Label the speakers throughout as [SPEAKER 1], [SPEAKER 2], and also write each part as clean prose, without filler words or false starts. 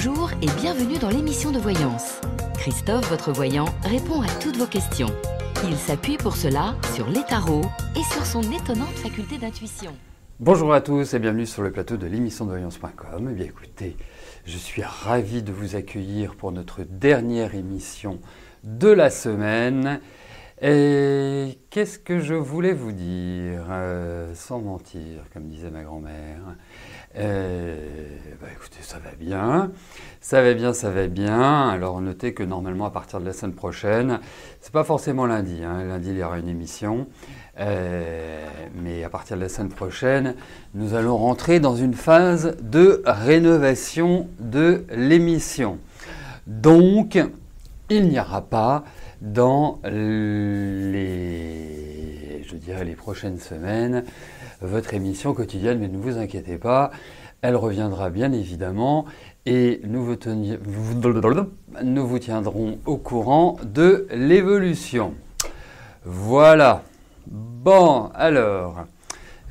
[SPEAKER 1] Bonjour et bienvenue dans l'émission de voyance. Christophe, votre voyant, répond à toutes vos questions. Il s'appuie pour cela sur les tarots et sur son étonnante faculté d'intuition.
[SPEAKER 2] Bonjour à tous et bienvenue sur le plateau de l'émission de voyance.com. Eh bien écoutez, je suis ravi de vous accueillir pour notre dernière émission de la semaine. Et qu'est-ce que je voulais vous dire, sans mentir, comme disait ma grand-mère. Écoutez, ça va bien. Ça va bien. Alors notez que normalement à partir de la semaine prochaine, c'est pas forcément lundi. Lundi il y aura une émission. Mais à partir de la semaine prochaine, nous allons rentrer dans une phase de rénovation de l'émission. Donc, il n'y aura pas dans les prochaines semaines votre émission quotidienne, mais ne vous inquiétez pas, elle reviendra bien évidemment et nous vous tiendrons au courant de l'évolution. Voilà. Bon, alors,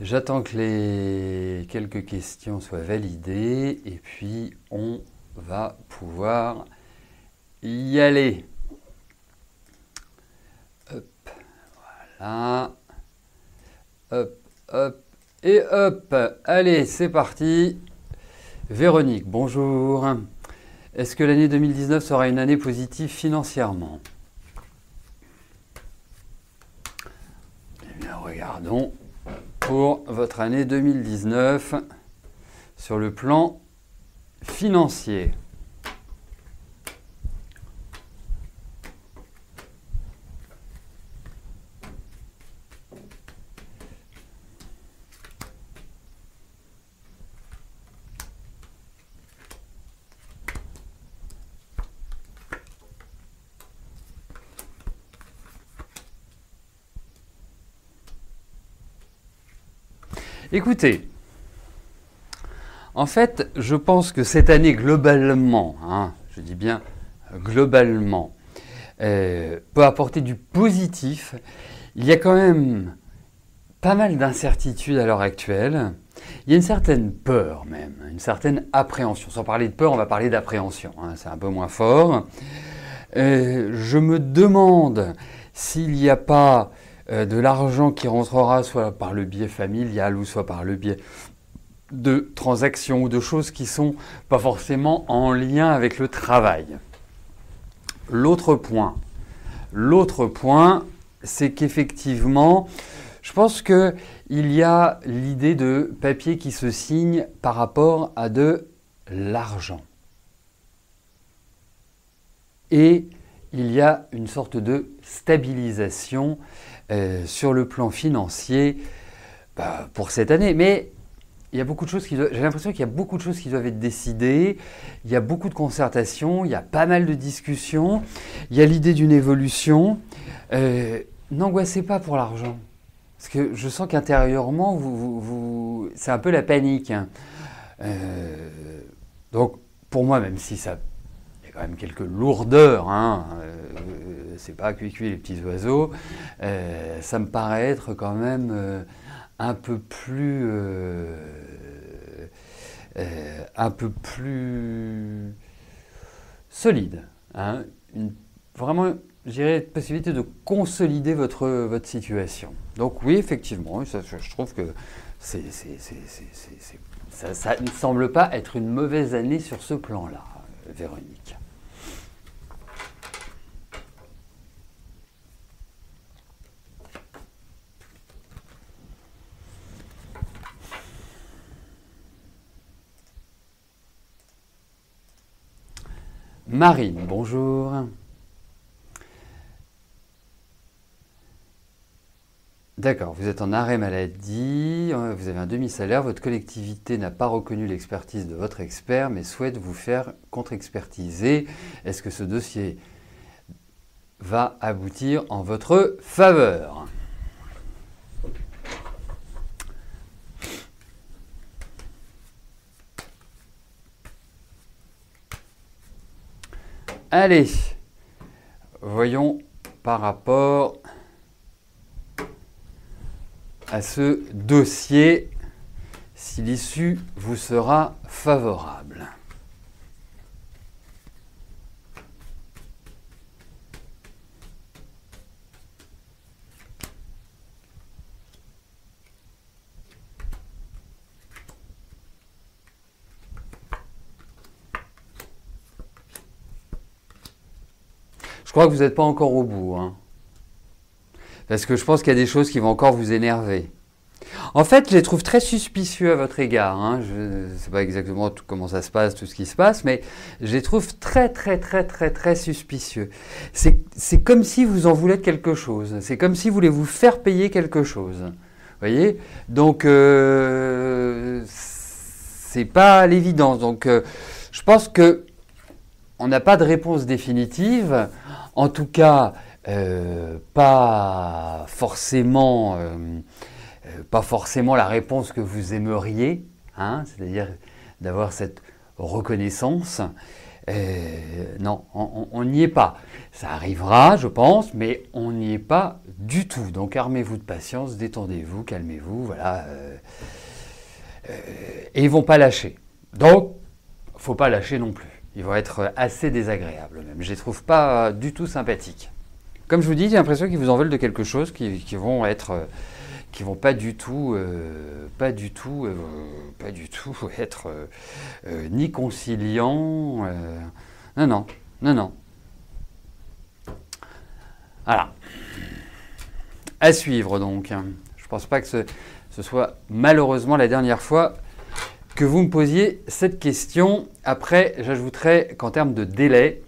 [SPEAKER 2] j'attends que les quelques questions soient validées et puis on va pouvoir y aller. Hop, voilà. Hop, hop et hop. Allez, c'est parti. Véronique, bonjour. Est-ce que l'année 2019 sera une année positive financièrement ? Regardons pour votre année 2019 sur le plan financier. Écoutez, en fait, je pense que cette année globalement, je dis bien globalement, peut apporter du positif. Il y a quand même pas mal d'incertitudes à l'heure actuelle. Il y a une certaine peur même, une certaine appréhension. Sans parler de peur, on va parler d'appréhension. C'est un peu moins fort. Je me demande s'il n'y a pas de l'argent qui rentrera soit par le biais familial ou soit par le biais de transactions ou de choses qui ne sont pas forcément en lien avec le travail. L'autre point, c'est qu'effectivement, je pense qu'il y a l'idée de papier qui se signe par rapport à de l'argent. Et il y a une sorte de stabilisation sur le plan financier pour cette année. Mais il y a beaucoup de choses j'ai l'impression qu'il y a beaucoup de choses qui doivent être décidées. Il y a beaucoup de concertations, il y a pas mal de discussions. Il y a l'idée d'une évolution. N'angoissez pas pour l'argent. Parce que je sens qu'intérieurement, c'est un peu la panique. Donc, pour moi, même si ça... Il y a quand même quelques lourdeurs, c'est pas cuit les petits oiseaux, ça me paraît être quand même un peu plus solide. Vraiment, je dirais, possibilité de consolider votre situation. Donc oui, effectivement, je trouve que ça ne semble pas être une mauvaise année sur ce plan-là, Véronique. Marine, bonjour. D'accord, vous êtes en arrêt maladie, vous avez un demi-salaire, votre collectivité n'a pas reconnu l'expertise de votre expert, mais souhaite vous faire contre-expertiser. Est-ce que ce dossier va aboutir en votre faveur ? Allez, voyons par rapport à ce dossier si l'issue vous sera favorable. je crois que vous n'êtes pas encore au bout. Hein. Parce que je pense qu'il y a des choses qui vont encore vous énerver. En fait, je les trouve très suspicieux à votre égard. Hein. Je ne sais pas exactement comment ça se passe, tout ce qui se passe, mais je les trouve très suspicieux. C'est comme si vous en voulez quelque chose. C'est comme si vous voulez vous faire payer quelque chose. Vous voyez? Donc, c'est pas l'évidence. Donc, je pense que on n'a pas de réponse définitive. En tout cas, pas forcément la réponse que vous aimeriez, hein, c'est-à-dire d'avoir cette reconnaissance. Non, on n'y est pas. Ça arrivera, je pense, mais on n'y est pas du tout. Donc armez-vous de patience, détendez-vous, calmez-vous, voilà. Et ils ne vont pas lâcher. Donc, il ne faut pas lâcher non plus. Ils vont être assez désagréables même. Je ne les trouve pas du tout sympathiques. Comme je vous dis, j'ai l'impression qu'ils vous en veulent de quelque chose qui vont être... qui vont pas du tout être ni conciliants. Non. Voilà. À suivre donc. Je pense pas que ce soit malheureusement la dernière fois que vous me posiez cette question. Après, j'ajouterai qu'en termes de délai,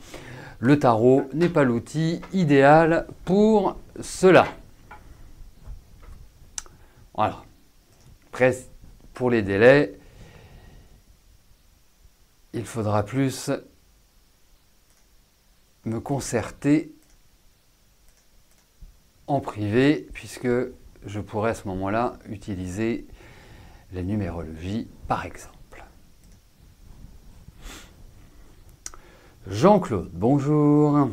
[SPEAKER 2] le tarot n'est pas l'outil idéal pour cela. Voilà. Après, pour les délais, il faudra plus me concerter en privé, puisque je pourrais à ce moment-là utiliser la numérologie, par exemple. Jean-Claude, bonjour.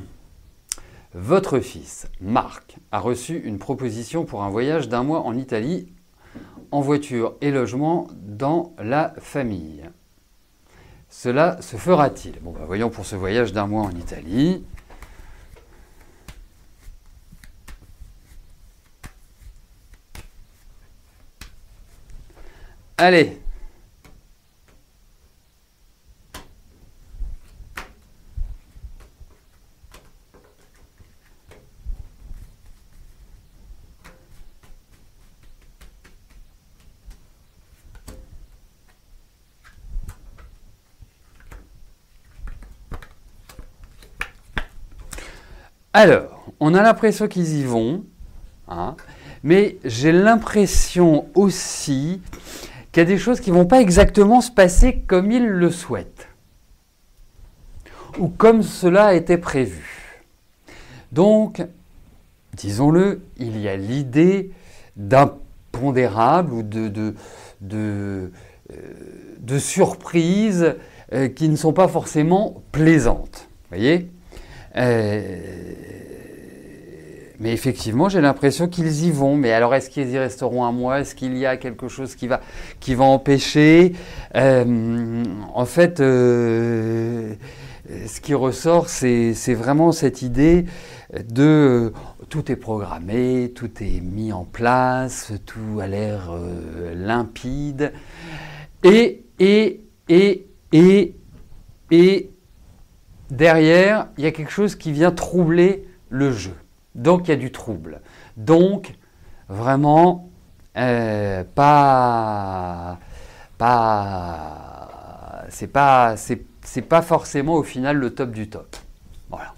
[SPEAKER 2] Votre fils, Marc, a reçu une proposition pour un voyage d'1 mois en Italie, en voiture et logement dans la famille. Cela se fera-t-il? Bon, voyons pour ce voyage d'1 mois en Italie. Allez. Alors, on a l'impression qu'ils y vont, hein, mais j'ai l'impression aussi qu'il y a des choses qui ne vont pas exactement se passer comme ils le souhaitent, ou comme cela a été prévu. Donc, disons-le, il y a l'idée d'impondérable ou de surprises qui ne sont pas forcément plaisantes. Vous voyez ? Mais effectivement, j'ai l'impression qu'ils y vont. Mais alors, est-ce qu'ils y resteront 1 mois? Est-ce qu'il y a quelque chose qui va empêcher? En fait, ce qui ressort, c'est vraiment cette idée de tout est programmé, tout est mis en place, tout a l'air limpide. Et derrière, il y a quelque chose qui vient troubler le jeu. Donc, il y a du trouble. Donc, vraiment, c'est pas forcément au final le top du top. Voilà.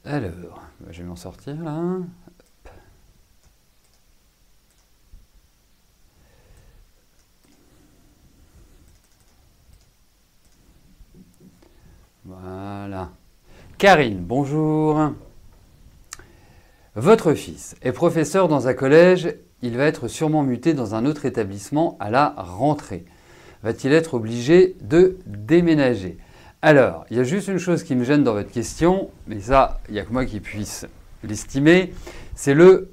[SPEAKER 2] Alors, je vais m'en sortir là. Voilà. Karine, bonjour. Votre fils est professeur dans un collège. Il va être sûrement muté dans un autre établissement à la rentrée. Va-t-il être obligé de déménager? Alors, il y a juste une chose qui me gêne dans votre question, mais ça, il n'y a que moi qui puisse l'estimer, c'est le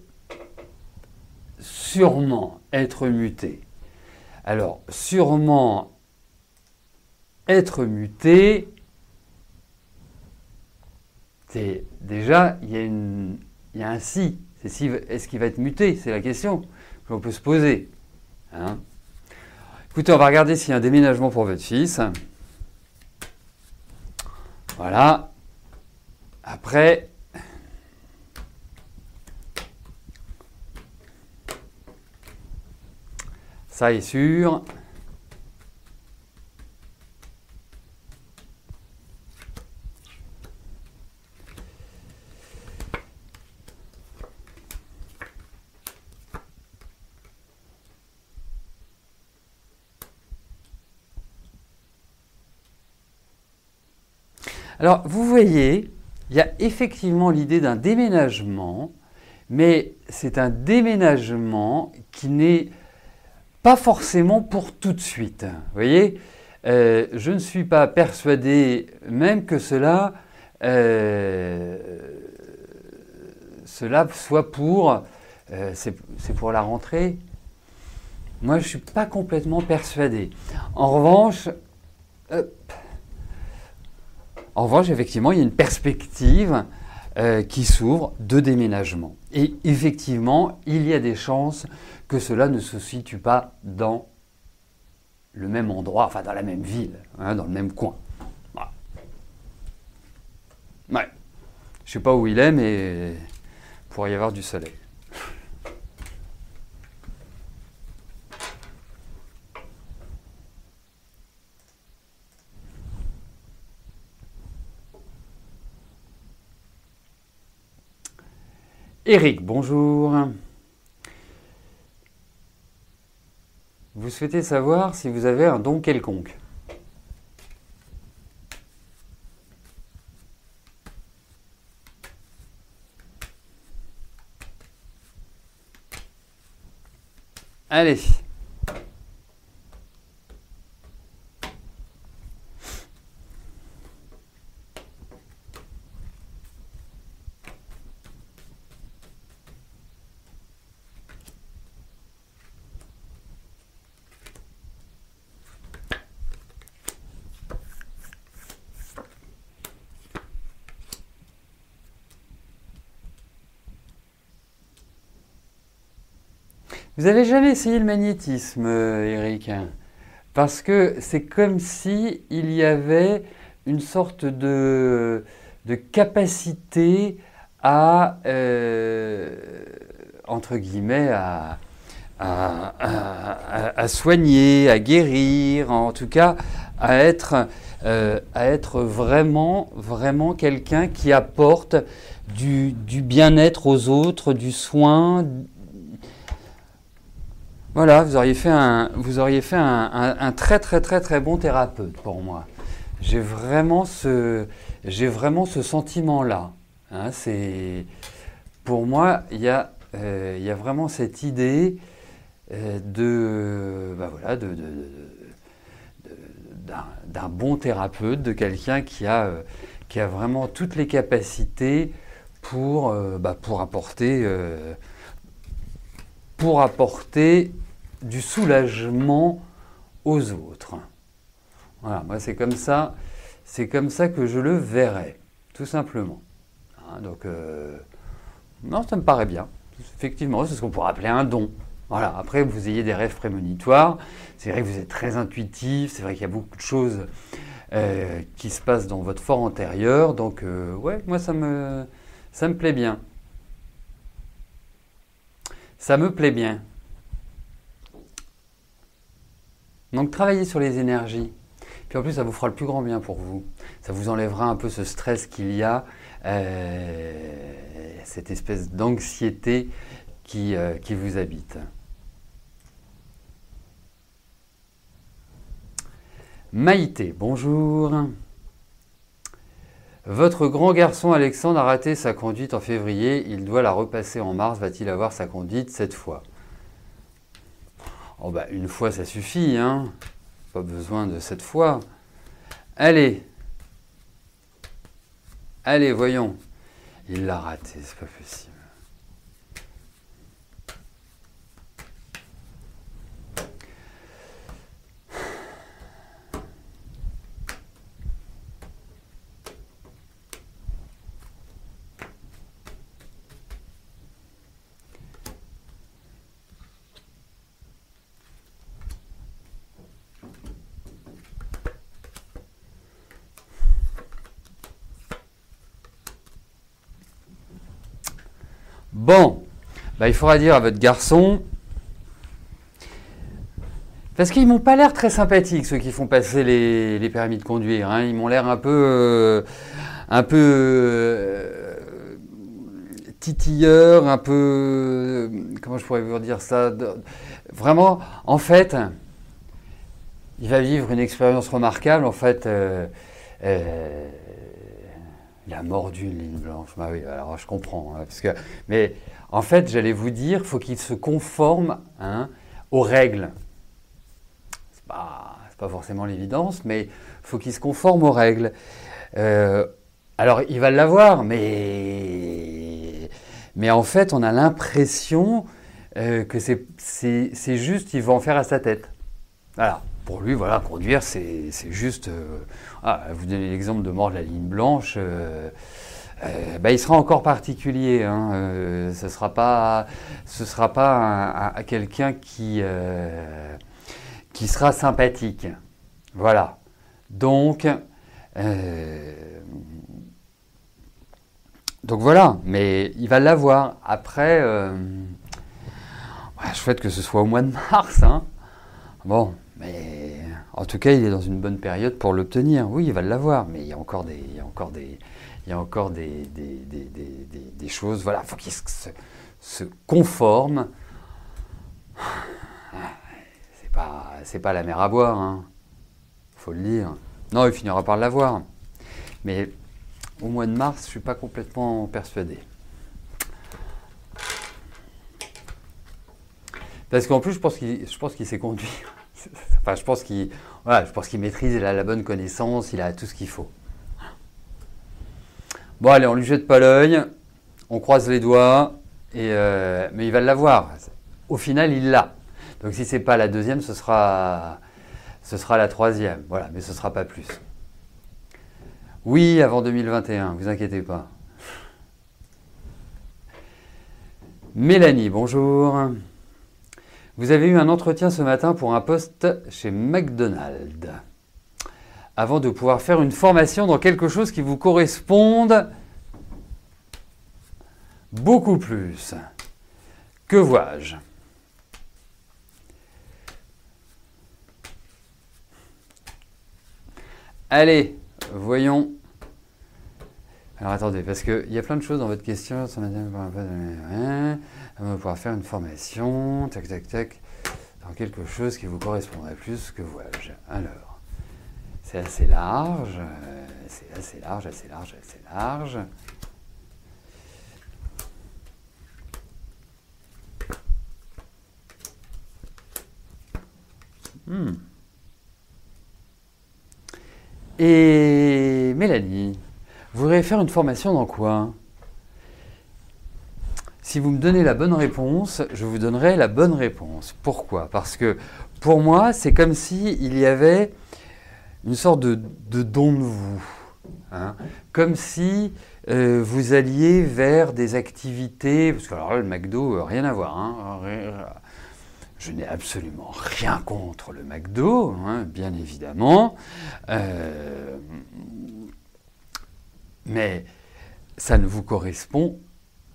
[SPEAKER 2] sûrement être muté. Alors, sûrement être muté, c'est déjà, il y a un si. C'est si, est-ce qu'il va être muté? C'est la question que l'on peut se poser. Hein? Écoutez, on va regarder s'il y a un déménagement pour votre fils. Voilà. Après, ça est sûr. Alors, vous voyez, il y a effectivement l'idée d'un déménagement, mais c'est un déménagement qui n'est pas forcément pour tout de suite. Vous voyez, je ne suis pas persuadé même que cela soit pour... c'est pour la rentrée. Moi, je ne suis pas complètement persuadé. En revanche, effectivement, il y a une perspective qui s'ouvre de déménagement. Et effectivement, il y a des chances que cela ne se situe pas dans le même endroit, enfin dans la même ville, hein, dans le même coin. Voilà. Ouais. Je ne sais pas où il est, mais il pourrait y avoir du soleil. Eric, bonjour. Vous souhaitez savoir si vous avez un don quelconque? Allez. Vous n'avez jamais essayé le magnétisme, Eric? Parce que c'est comme si il y avait une sorte de capacité à, entre guillemets, à soigner, à guérir, en tout cas à être vraiment, vraiment quelqu'un qui apporte du bien-être aux autres, du soin. Voilà, vous auriez fait un très très très très bon thérapeute pour moi. J'ai vraiment ce sentiment-là. Hein, pour moi, il y a vraiment cette idée d'un bon thérapeute, de quelqu'un qui a vraiment toutes les capacités pour apporter du soulagement aux autres. Voilà, moi c'est comme ça que je le verrais, tout simplement. Hein, donc, non, ça me paraît bien. Effectivement, c'est ce qu'on pourrait appeler un don. Voilà, après vous ayez des rêves prémonitoires, c'est vrai que vous êtes très intuitif, c'est vrai qu'il y a beaucoup de choses qui se passent dans votre fort antérieur, donc ouais, moi ça me plaît bien. Ça me plaît bien. Donc travaillez sur les énergies. Puis en plus, ça vous fera le plus grand bien pour vous. Ça vous enlèvera un peu ce stress qu'il y a, cette espèce d'anxiété qui vous habite. Maïté, bonjour. Votre grand garçon Alexandre a raté sa conduite en février. Il doit la repasser en mars. Va-t-il avoir sa conduite cette fois? Oh bah, une fois, ça suffit, hein. Pas besoin de 7 fois. Allez. Allez, voyons. Il l'a raté, c'est pas possible. Bon, bah, il faudra dire à votre garçon, parce qu'ils m'ont pas l'air très sympathiques, ceux qui font passer les permis de conduire, hein. Ils m'ont l'air un peu titilleurs, un peu, comment je pourrais vous dire ça, vraiment, en fait, il va vivre une expérience remarquable, en fait, il a mordu une ligne blanche. Bah oui, alors je comprends, hein, mais en fait, j'allais vous dire, il faut qu'il se conforme, hein, aux règles. C'est pas forcément l'évidence, mais il faut qu'il se conforme aux règles. Alors, il va l'avoir, mais en fait, on a l'impression que c'est juste, il va en faire à sa tête. Voilà. Pour lui, voilà, conduire, c'est juste... vous donnez l'exemple de mordre la ligne blanche, il sera encore particulier. Hein, ce sera pas quelqu'un qui sera sympathique. Voilà. Donc voilà, mais il va l'avoir. Après, je souhaite que ce soit au mois de mars. Hein. Bon, mais en tout cas, il est dans une bonne période pour l'obtenir. Oui, il va l'avoir, mais il y a encore des choses. Voilà, il faut qu'il se conforme. C'est pas la mer à boire, hein. Faut le dire. Non, il finira par l'avoir. Mais au mois de mars, je suis pas complètement persuadé. Parce qu'en plus, je pense qu'il sait conduire. Enfin, je pense qu'il maîtrise, il a la bonne connaissance, il a tout ce qu'il faut. Bon, allez, on lui jette pas l'œil, on croise les doigts, mais il va l'avoir. Au final, il l'a. Donc, si c'est pas la deuxième, ce sera la troisième. Voilà, mais ce sera pas plus. Oui, avant 2021, vous inquiétez pas. Mélanie, bonjour. Vous avez eu un entretien ce matin pour un poste chez McDonald's. Avant de pouvoir faire une formation dans quelque chose qui vous corresponde beaucoup plus. Que vois-je? Allez, voyons. Alors attendez, parce qu'il y a plein de choses dans votre question. Ce matin, on va pouvoir faire une formation, tac, tac, tac, dans quelque chose qui vous correspondrait plus, que vois-je? Alors, c'est assez large, assez large. Et Mélanie, vous voudriez faire une formation dans quoi? Si vous me donnez la bonne réponse, je vous donnerai la bonne réponse. Pourquoi? Parce que pour moi, c'est comme s'il y avait une sorte de don de vous. Hein, comme si vous alliez vers des activités... Parce que alors là, le McDo, rien à voir. Hein, je n'ai absolument rien contre le McDo, hein, bien évidemment. Mais ça ne vous correspond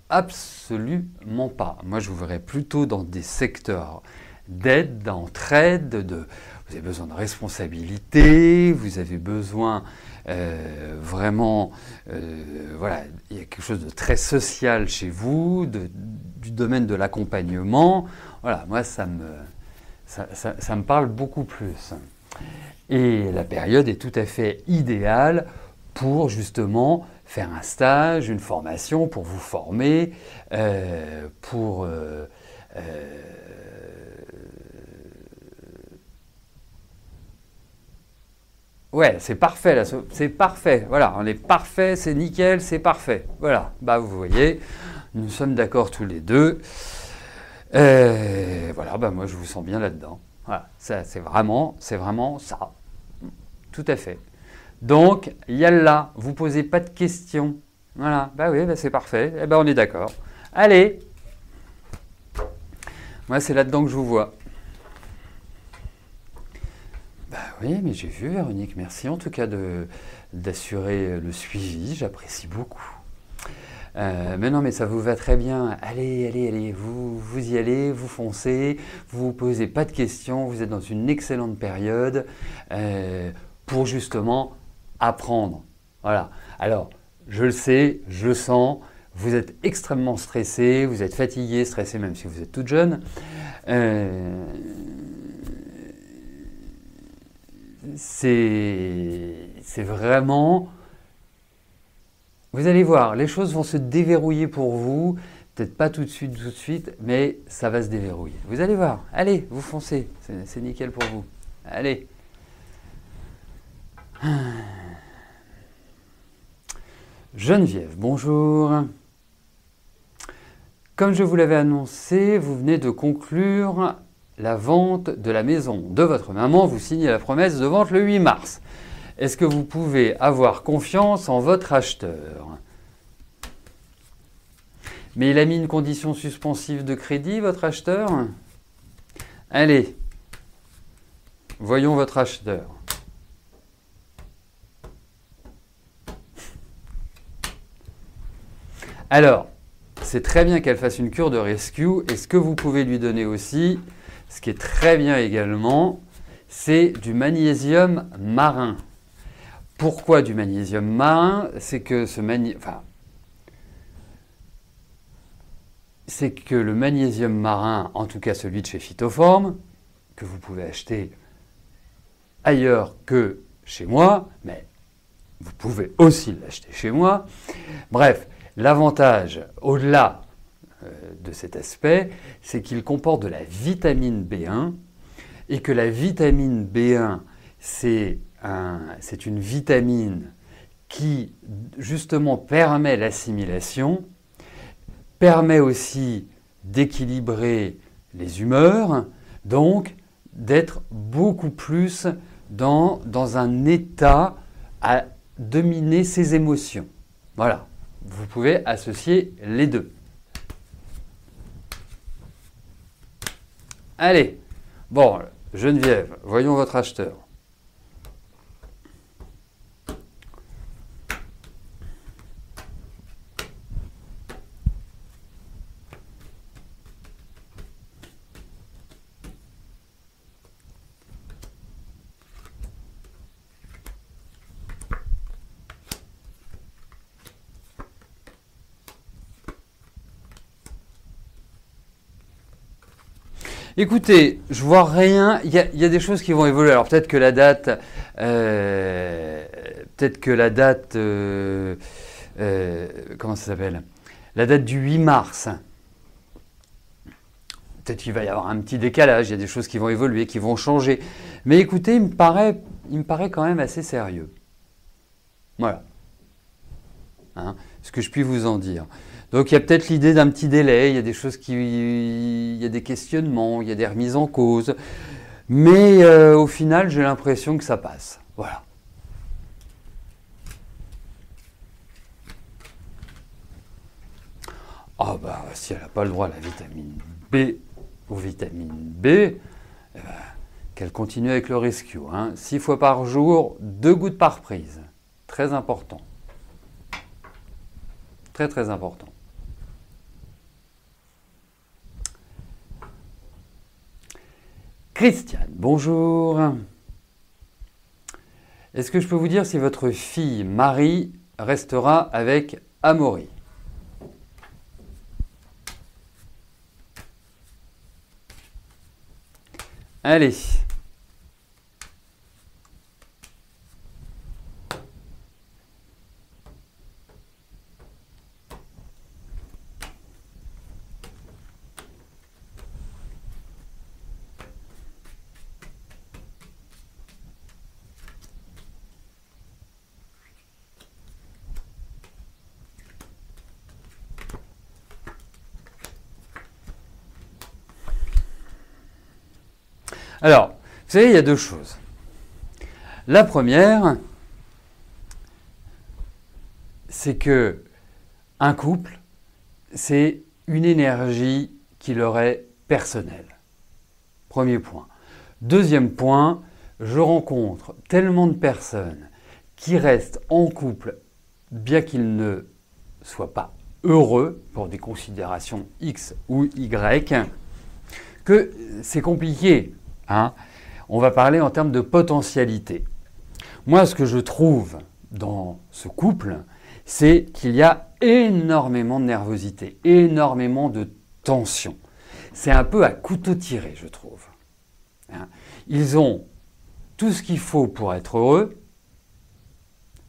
[SPEAKER 2] absolument pas. Moi, je vous verrais plutôt dans des secteurs d'aide, d'entraide, vous avez besoin de responsabilité, vous avez besoin vraiment, voilà, il y a quelque chose de très social chez vous, du domaine de l'accompagnement. Voilà, moi, ça me parle beaucoup plus. Et la période est tout à fait idéale pour justement faire un stage, une formation, pour vous former, Ouais, c'est parfait là, c'est parfait. Voilà, on est parfait, c'est nickel, c'est parfait. Voilà, bah vous voyez, nous sommes d'accord tous les deux. Voilà, bah moi je vous sens bien là-dedans. Voilà, ça, c'est vraiment ça. Tout à fait. Donc, yallah, vous posez pas de questions. Voilà, bah oui, bah c'est parfait. Eh ben on est d'accord. Allez, moi c'est là-dedans que je vous vois. Bah oui, mais j'ai vu, Véronique, merci en tout cas d'assurer le suivi, j'apprécie beaucoup. Mais non, mais ça vous va très bien. Allez, allez, allez, vous y allez, vous foncez, vous vous posez pas de questions, vous êtes dans une excellente période pour justement apprendre. Voilà. Alors, je le sais, je le sens, vous êtes extrêmement stressé, vous êtes fatigué, stressé même si vous êtes toute jeune. C'est vraiment... Vous allez voir, les choses vont se déverrouiller pour vous, peut-être pas tout de suite, mais ça va se déverrouiller. Vous allez voir, allez, vous foncez, c'est nickel pour vous. Allez. Geneviève, bonjour. Comme je vous l'avais annoncé, vous venez de conclure la vente de la maison de votre maman. Vous signez la promesse de vente le 8 mars. Est-ce que vous pouvez avoir confiance en votre acheteur? Mais il a mis une condition suspensive de crédit, votre acheteur? Allez, voyons votre acheteur. Alors, c'est très bien qu'elle fasse une cure de rescue. Et ce que vous pouvez lui donner aussi, ce qui est très bien également, c'est du magnésium marin. Pourquoi du magnésium marin? C'est que le magnésium marin, en tout cas celui de chez Phytoform, que vous pouvez acheter ailleurs que chez moi, mais vous pouvez aussi l'acheter chez moi. Bref, l'avantage, au-delà de cet aspect, c'est qu'il comporte de la vitamine B1 et que la vitamine B1, c'est une vitamine qui justement permet l'assimilation, permet aussi d'équilibrer les humeurs, donc d'être beaucoup plus dans un état à dominer ses émotions. Voilà, vous pouvez associer les deux. Allez, bon, Geneviève, voyons votre acheteur. Écoutez, je vois rien. Il y a des choses qui vont évoluer. Alors peut-être que la date, comment ça s'appelle? La date du 8 mars. Peut-être qu'il va y avoir un petit décalage. Il y a des choses qui vont évoluer, qui vont changer. Mais écoutez, il me paraît quand même assez sérieux. Voilà. Hein, ce que je puis vous en dire. Donc il y a peut-être l'idée d'un petit délai, il y a des choses il y a des questionnements, il y a des remises en cause, mais au final j'ai l'impression que ça passe. Voilà. Ah bah si elle n'a pas le droit à la vitamine B ou vitamine B, qu'elle continue avec le rescue. 6 fois par jour, 2 gouttes par prise. Très important. Très très important. Christiane, bonjour. Est-ce que je peux vous dire si votre fille Marie restera avec Amaury? Allez. Alors, vous savez, il y a deux choses. La première, c'est que un couple, c'est une énergie qui leur est personnelle. Premier point. Deuxième point, je rencontre tellement de personnes qui restent en couple, bien qu'ils ne soient pas heureux pour des considérations X ou Y, que c'est compliqué, hein. On va parler en termes de potentialité. Moi, ce que je trouve dans ce couple, c'est qu'il y a énormément de nervosité, énormément de tension. C'est un peu à couteau tiré, je trouve. Hein. Ils ont tout ce qu'il faut pour être heureux,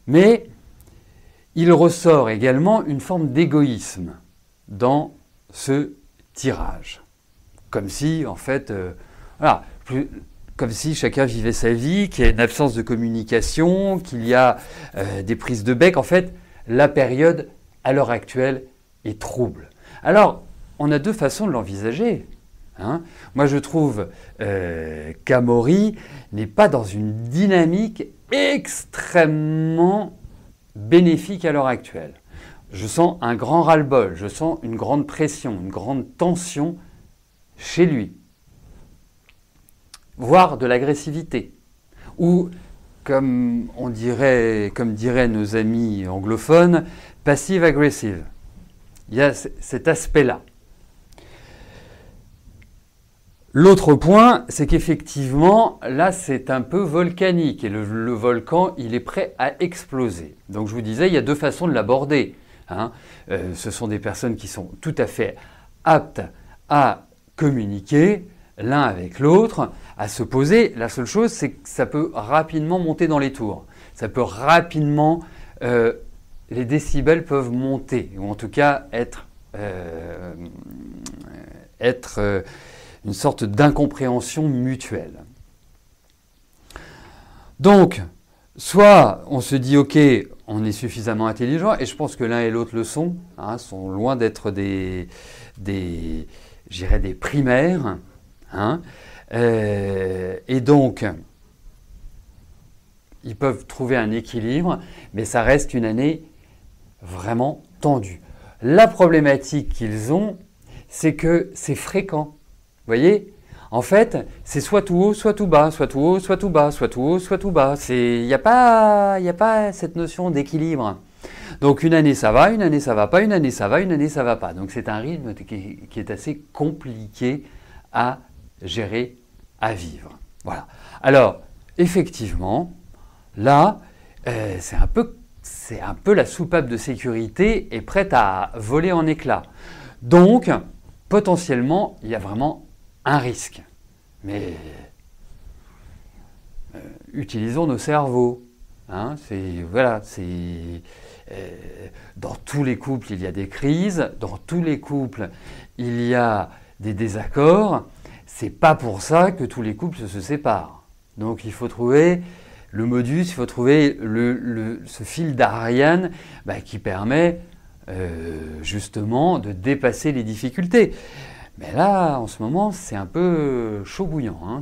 [SPEAKER 2] mais il ressort également une forme d'égoïsme dans ce tirage. Comme si, en fait, voilà, comme si chacun vivait sa vie, qu'il y a une absence de communication, qu'il y a des prises de bec. En fait, la période, à l'heure actuelle, est trouble. Alors, on a deux façons de l'envisager. Hein. Moi, je trouve qu'Amaury n'est pas dans une dynamique extrêmement bénéfique à l'heure actuelle. Je sens un grand ras-le-bol, je sens une grande pression, une grande tension chez lui. Voire de l'agressivité. Ou, comme diraient nos amis anglophones, passive-aggressive. Il y a cet aspect-là. L'autre point, c'est qu'effectivement, là, c'est un peu volcanique et le volcan, il est prêt à exploser. Donc, je vous disais, il y a deux façons de l'aborder. Hein. Ce sont des personnes qui sont tout à fait aptes à communiquer l'un avec l'autre, à se poser. La seule chose, c'est que ça peut rapidement monter dans les tours. Ça peut rapidement, les décibels peuvent monter, ou en tout cas être une sorte d'incompréhension mutuelle. Donc, soit on se dit, ok, on est suffisamment intelligent, et je pense que l'un et l'autre le sont, hein, sont loin d'être des primaires, hein, et donc, ils peuvent trouver un équilibre, mais ça reste une année vraiment tendue. La problématique qu'ils ont, c'est que c'est fréquent. Vous voyez ? En fait, c'est soit tout haut, soit tout bas, soit tout haut, soit tout bas, soit tout haut, soit tout bas. Il n'y a pas cette notion d'équilibre. Donc une année ça va, une année ça va pas, une année ça va, une année ça va pas. Donc c'est un rythme qui est assez compliqué à gérer, à vivre. Voilà. Alors, effectivement, là, c'est un peu la soupape de sécurité est prête à voler en éclats. Donc, potentiellement, il y a vraiment un risque. Mais utilisons nos cerveaux. Hein, dans tous les couples, il y a des crises. Dans tous les couples, il y a des désaccords. C'est pas pour ça que tous les couples se séparent. Donc, il faut trouver le modus, il faut trouver ce fil d'Ariane qui permet justement de dépasser les difficultés. Mais là, en ce moment, c'est un peu chaud bouillant. Hein.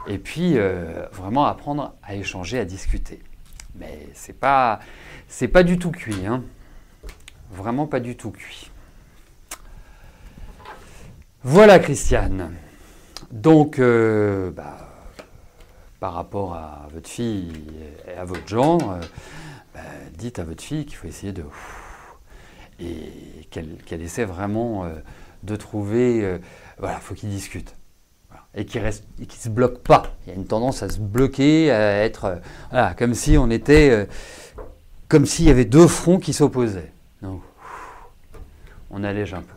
[SPEAKER 2] Et puis, vraiment apprendre à échanger, à discuter. Mais c'est pas du tout cuit. Hein. Vraiment pas du tout cuit. Voilà, Christiane. Donc, par rapport à votre fille et à votre genre, dites à votre fille qu'il faut essayer et qu'elle essaie vraiment de trouver... voilà, il faut qu'ils discutent. Voilà. Et qu'ils ne se bloquent pas. Il y a une tendance à se bloquer, à être... voilà, comme si on était... comme s'il y avait deux fronts qui s'opposaient. Donc, on allège un peu.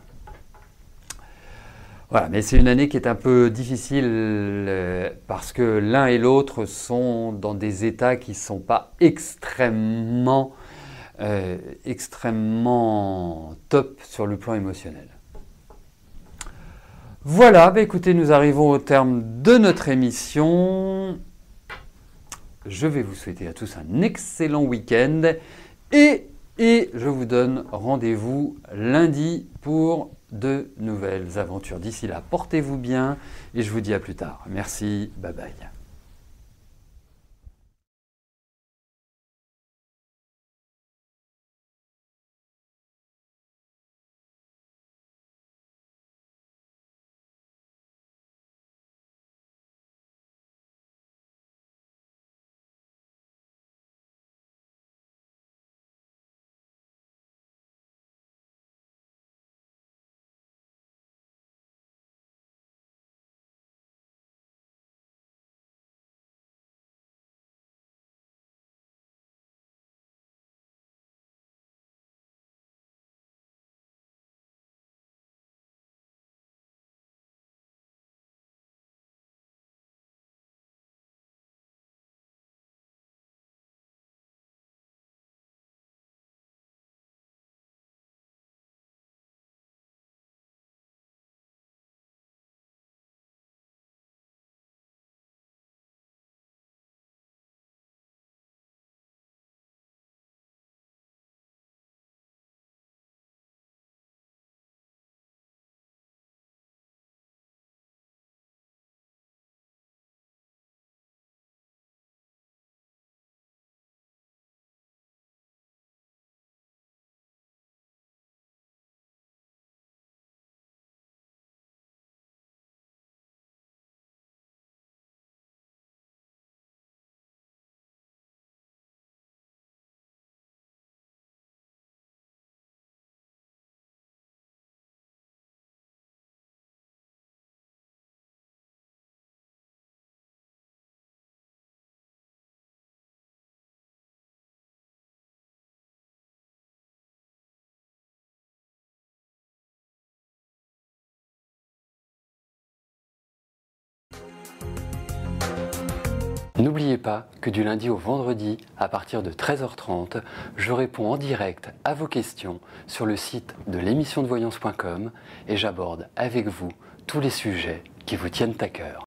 [SPEAKER 2] Voilà, mais c'est une année qui est un peu difficile parce que l'un et l'autre sont dans des états qui ne sont pas extrêmement top sur le plan émotionnel. Voilà, écoutez, nous arrivons au terme de notre émission. Je vais vous souhaiter à tous un excellent week-end et je vous donne rendez-vous lundi pour de nouvelles aventures. D'ici là, portez-vous bien et je vous dis à plus tard. Merci, bye bye.
[SPEAKER 3] N'oubliez pas que du lundi au vendredi, à partir de 13h30, je réponds en direct à vos questions sur le site de l'émissiondevoyance.com et j'aborde avec vous tous les sujets qui vous tiennent à cœur.